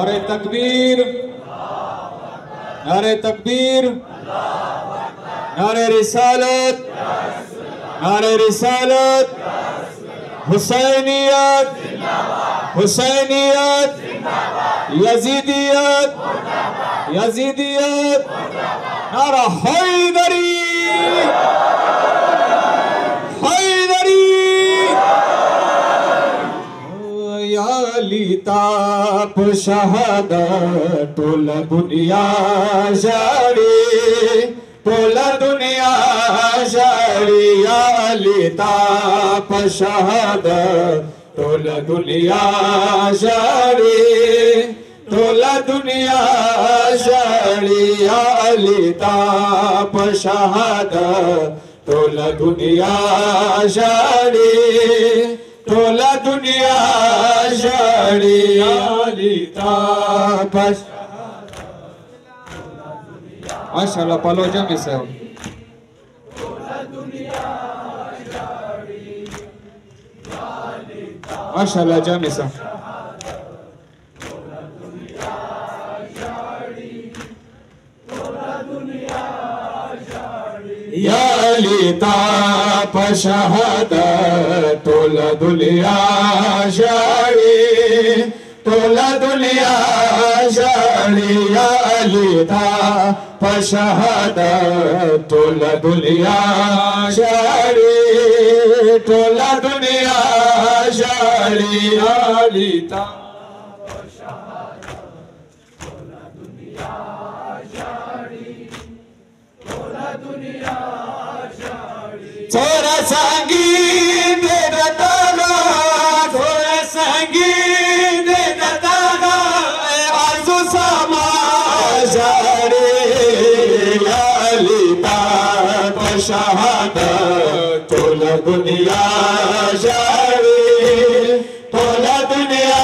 नारे तकबीर, नारे तकबीर, नारे रिसालत, नारे रिसालत, हुसैनियत, हुसैनियत, यजीदियत, यजीदियत, नारा हैदरी, हैदरी। या लिताप शहादत टोल दुनिया जारी, टोल दुनिया जारी। या लिताप शहादत टोल दुनिया जारी, टोल दुनिया जारी। या लिताप शहादत टोल दुनिया जारी, टोल दुनिया जारी। या लिताप माशाल्लाह पालो जमी से माशाल्लाह जमी से या लिताप शहादत टोल दुनिया जारी, टोल दुनिया जारी। या लिताप शहादत टोल दुनिया जारी, टोल दुनिया जारी। या लिताप थोड़ा संगीत दे दतागा, थोड़ा संगीत दे दतागा, आजू समाजारे। या लिताप शहादत टोल दुनिया जारी, टोल दुनिया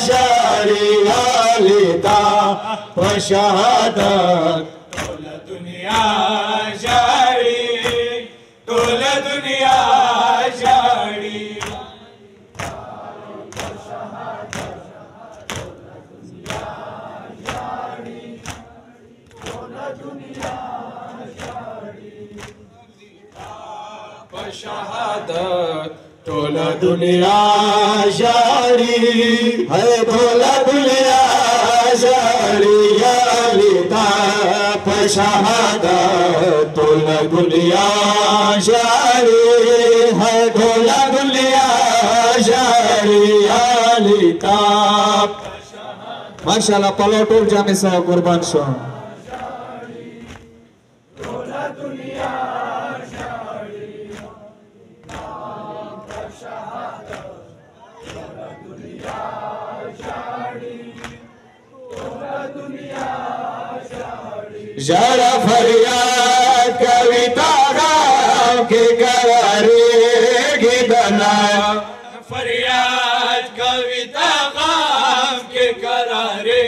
जारी। या लिताप शहादत टोल दुनिया जारी, टोल दुनिया जारी। शहादत टोल दुनिया जारी है, टोल दुनिया जारी। या लिताप शहादत टोल दुनिया जारी है, टोल दुनिया जारी। या लिताप माशाल्लाह पालो टोल जामे से कुर्बान शो जरा फरियाद कविता गाँव के करारे गिदना, फरियाद कविता गाँव के करारे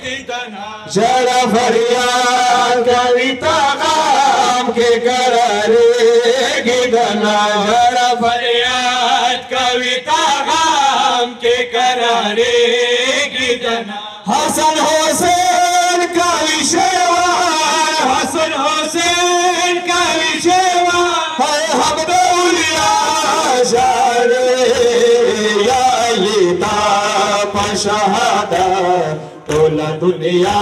गिदना। जरा फरियाद कविता गाँव के करारे गिदना, जरा फरियाद कविता गाँव के करारे गिदना। हसन हुसैन का विषयवा, हसन हुसैन का विषयवा है हम दौलिया जारे। या लिताप शहादत टोल दुनिया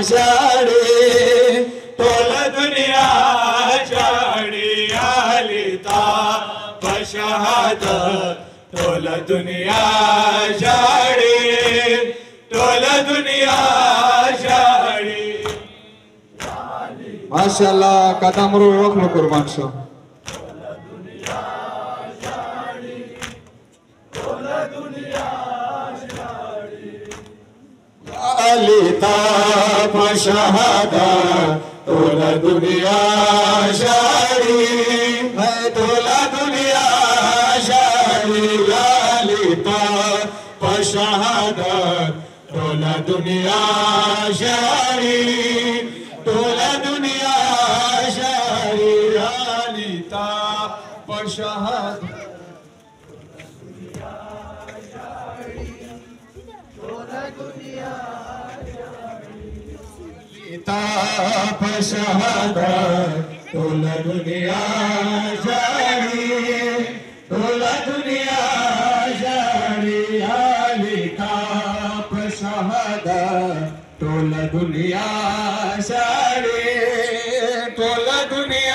जारी, टोल दुनिया जारी। या लिताप शहादत टोल दुनिया जारी, टोल दुनिया जारी। माशाल्लाह कदम रो रोक लो कुर्बान शो लिताप शहादत टोल दुनिया जारी है, टोल दुनिया जारी। या लिताप शहादत टोल दुनिया जारी, टोल दुनिया जारी। या लिताप शहादत ताप शहादत तोला दुनिया जारी, तोला दुनिया जारी, आली ताप शहादत तोला दुनिया जारी, तोला दुनिया